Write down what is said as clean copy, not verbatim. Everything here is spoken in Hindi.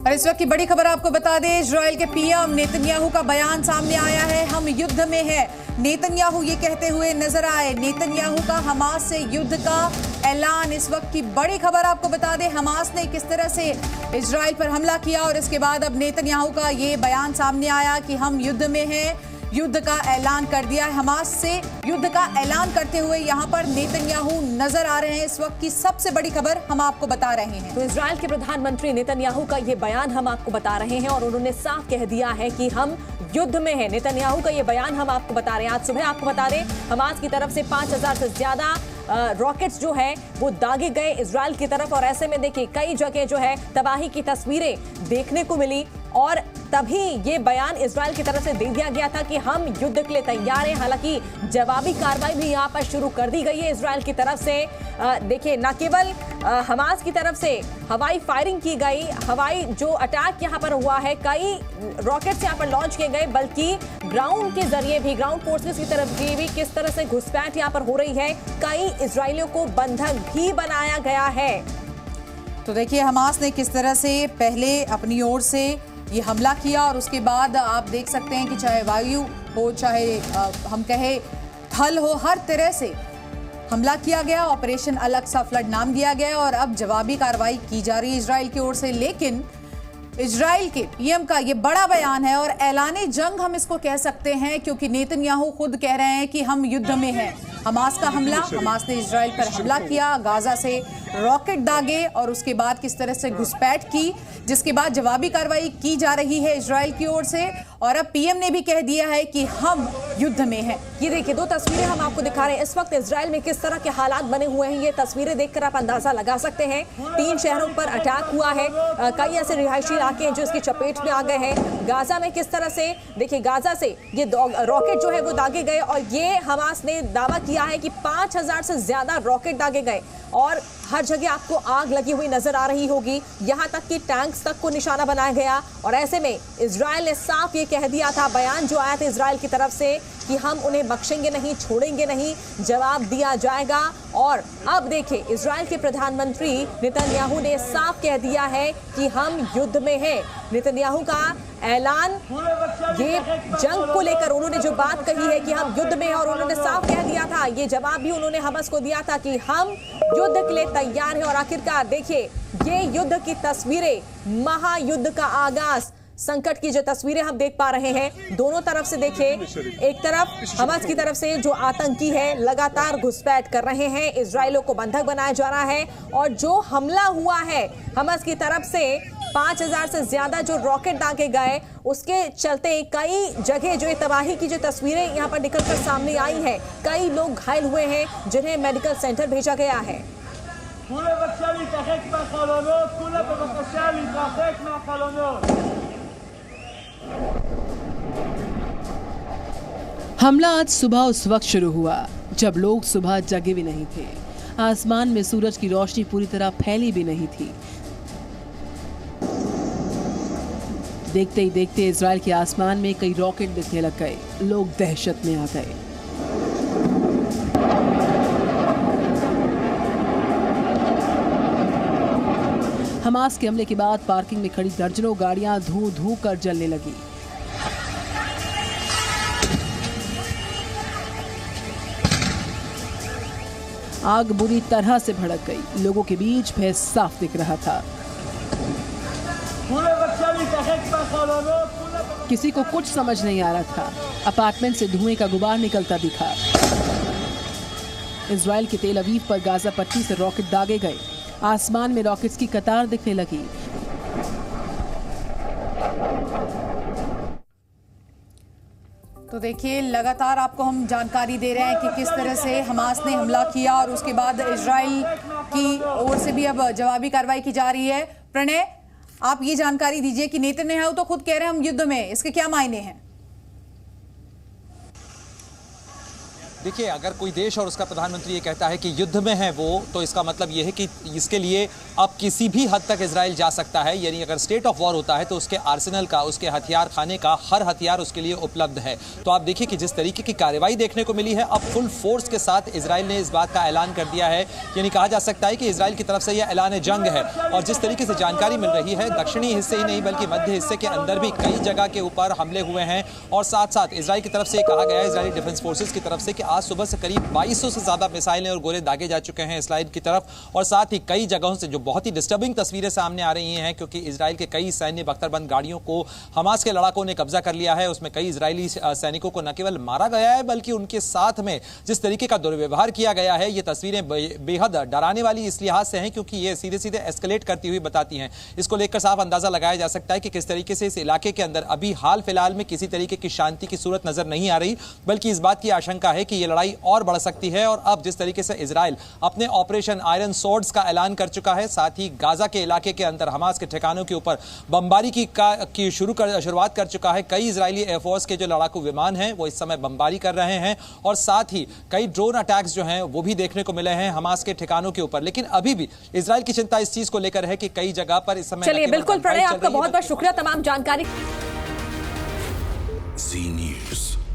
और इस वक्त की बड़ी खबर आपको बता दें, इजराइल के पीएम नेतन्याहू का बयान सामने आया है। हम युद्ध में हैं, नेतन्याहू ये कहते हुए नजर आए। नेतन्याहू का हमास से युद्ध का ऐलान। इस वक्त की बड़ी खबर आपको बता दें, हमास ने किस तरह से इजराइल पर हमला किया और इसके बाद अब नेतन्याहू का ये बयान सामने आया कि हम युद्ध में हैं, युद्ध का ऐलान कर दिया है। हमास से युद्ध का ऐलान करते हुए यहाँ पर नेतन्याहू नजर आ रहे हैं। इस वक्त की सबसे बड़ी खबर हम आपको बता रहे हैं। तो इजराइल के प्रधानमंत्री नेतन्याहू का ये बयान हम आपको बता रहे हैं और उन्होंने साफ कह दिया है कि हम युद्ध में हैं। नेतन्याहू का ये बयान हम आपको बता रहे हैं। आज सुबह आपको बता रहे हमास की तरफ से 5000 से ज्यादा रॉकेट्स जो है वो दागे गए इजराइल की तरफ और ऐसे में देखिए कई जगह जो है तबाही की तस्वीरें देखने को मिली और तभी ये बयान इजराइल की तरफ से दे दिया गया था कि हम युद्ध के लिए तैयार हैं। हालांकि जवाबी कार्रवाई भी यहाँ पर शुरू कर दी गई है इजराइल की तरफ से। देखिए न केवल हमास की तरफ से हवाई फायरिंग की गई, हवाई जो अटैक यहाँ पर हुआ है, कई रॉकेट्स यहाँ पर लॉन्च किए गए, बल्कि ग्राउंड के जरिए भी, ग्राउंड फोर्सेस की तरफ भी किस तरह से घुसपैठ यहाँ पर हो रही है। कई इजरायलियों को बंधक भी बनाया गया है। तो देखिए हमास ने किस तरह से पहले अपनी ओर से ये हमला किया और उसके बाद आप देख सकते हैं कि चाहे वायु हो, चाहे हम कहे थल हो, हर तरह से हमला किया गया। ऑपरेशन अल-अक्सा फ्लड नाम दिया गया और अब जवाबी कार्रवाई की जा रही है इजराइल की ओर से। लेकिन इजराइल के पीएम का ये बड़ा बयान है और ऐलाने जंग हम इसको कह सकते हैं, क्योंकि नेतन्याहू खुद कह रहे हैं कि हम युद्ध में हैं। हमास का हमला, हमास ने इजराइल पर हमला किया, गाजा से रॉकेट दागे और उसके बाद किस तरह से घुसपैठ की, जिसके बाद जवाबी कार्रवाई की जा रही है इजराइल की ओर से। और अब पीएम ने भी कह दिया है कि हम युद्ध में हैं। ये देखिए दो तस्वीरें हम आपको दिखा रहे हैं इस वक्त इजराइल में किस तरह के हालात बने हुए हैं। ये तस्वीरें देखकर आप अंदाजा लगा सकते हैं। 3 शहरों पर अटैक हुआ है, कई ऐसे रिहायशी इलाके हैं जो इसकी चपेट में आ गए हैं। गाजा में किस तरह से देखिए गाजा से ये रॉकेट जो है वो दागे गए और ये हमास ने दावा किया है कि 5000 से ज्यादा रॉकेट दागे गए और हर जगह आपको आग लगी हुई नजर आ रही होगी, यहां तक कि टैंक्स तक को निशाना बनाया गया। और ऐसे में इजराइल ने साफ ये कह दिया था, बयान जो आया था इजराइल की तरफ से कि हम उन्हें बख्शेंगे नहीं, छोड़ेंगे नहीं, जवाब दिया जाएगा। और अब देखिए इजराइल के प्रधानमंत्री नेतन्याहू ने साफ कह दिया है कि हम युद्ध में हैं। नेतन्याहू का ऐलान, ये जंग को लेकर उन्होंने जो बात कही है कि हम युद्ध में हैं, और उन्होंने साफ कह दिया था, ये जवाब भी उन्होंने हमास को दिया था कि हम युद्ध के लिए तैयार हैं। और आखिरकार देखिए ये युद्ध की तस्वीरें, महायुद्ध का आगाज, संकट की जो तस्वीरें हम देख पा रहे हैं दोनों तरफ से। देखिए एक तरफ हमास की तरफ से जो आतंकी है लगातार घुसपैठ कर रहे हैं, इजरायलियों को बंधक बनाया जा रहा है। और जो हमला हुआ है हमास की तरफ से 5000 से ज्यादा जो रॉकेट दागे गए, उसके चलते कई जगह जो तबाही की जो तस्वीरें यहाँ पर निकलकर सामने आई हैं, कई लोग घायल हुए हैं जिन्हें मेडिकल सेंटर भेजा गया है। हमला आज सुबह उस वक्त शुरू हुआ जब लोग सुबह जगे भी नहीं थे। आसमान में सूरज की रोशनी पूरी तरह फैली भी नहीं थी। देखते ही देखते इजराइल के आसमान में कई रॉकेट दिखने लग गए। लोग दहशत में आ गए। हमास के हमले के बाद पार्किंग में खड़ी दर्जनों गाड़ियां धू धू कर जलने लगी। आग बुरी तरह से भड़क गई। लोगों के बीच भय साफ दिख रहा था। किसी को कुछ समझ नहीं आ रहा था। अपार्टमेंट से धुएं का गुबार निकलता दिखा। इजराइल के तेल अवीव पर गाजा पट्टी से रॉकेट दागे गए। आसमान में रॉकेट्स की कतार दिखने लगी। तो देखिए लगातार आपको हम जानकारी दे रहे हैं कि किस तरह से हमास ने हमला किया और उसके बाद इजराइल की ओर से भी अब जवाबी कार्रवाई की जा रही है। प्रणय, आप ये जानकारी दीजिए कि नेतन्याहू तो खुद कह रहे हैं हम युद्ध में, इसके क्या मायने हैं? देखिए, अगर कोई देश और उसका प्रधानमंत्री ये कहता है कि युद्ध में है वो, तो इसका मतलब ये है कि इसके लिए अब किसी भी हद तक इजराइल जा सकता है। यानी अगर स्टेट ऑफ वॉर होता है तो उसके आर्सेनल का, उसके हथियार खाने का हर हथियार उसके लिए उपलब्ध है। तो आप देखिए कि जिस तरीके की कार्रवाई देखने को मिली है, अब फुल फोर्स के साथ इजराइल ने इस बात का ऐलान कर दिया है। यानी कहा जा सकता है कि इजराइल की तरफ से यह ऐलान जंग है। और जिस तरीके से जानकारी मिल रही है, दक्षिणी हिस्से ही नहीं बल्कि मध्य हिस्से के अंदर भी कई जगह के ऊपर हमले हुए हैं। और साथ साथ इजराइल की तरफ से कहा गया है, इजरायली डिफेंस फोर्सेस की तरफ से, कि आज सुबह से करीब 2200 से ज्यादा मिसाइलें और गोले दागे जा चुके हैं इस्राइल की तरफ। और साथ ही कई जगहों से जो बहुत ही डिस्टर्बिंग तस्वीरें सामने आ रही हैं, क्योंकि इजराइल के कई सैन्य बख्तरबंद गाड़ियों को हमास के लड़ाकों ने कब्जा कर लिया है। उसमें कई इजरायली सैनिकों को न केवल मारा गया है बल्कि उनके साथ में जिस तरीके का दुर्व्यवहार किया गया है, ये तस्वीरें बेहद डराने वाली इस लिहाज से हैं क्योंकि ये सीधे सीधे एस्केलेट करती हुई बताती हैं। इसको लेकर साफ अंदाजा लगाया जा सकता है कि किस तरीके से इस इलाके के अंदर अभी हाल फिलहाल में किसी तरीके की शांति की सूरत नजर नहीं आ रही, बल्कि इस बात की आशंका है कि यह लड़ाई और बढ़ सकती है। और अब जिस तरीके से इजराइल अपने ऑपरेशन आयरन सोर्ड्स का ऐलान कर चुका है, साथ ही गाजा के इलाके के अंदर हमास के ठिकानों के ऊपर बमबारी की शुरुआत कर चुका है। कई इजरायली एयरफोर्स के जो लड़ाकू विमान हैं वो इस समय बमबारी कर रहे हैं। और साथ ही कई ड्रोन अटैक्स जो हैं वो भी देखने को मिले हैं हमास के ठिकानों के ऊपर। लेकिन अभी भी इजराइल की चिंता इस चीज को लेकर है कि कई जगह पर इस समय, चलिए बिल्कुल प्रणय, आपका बहुत बहुत शुक्रिया तमाम जानकारी। जी न्यूज़।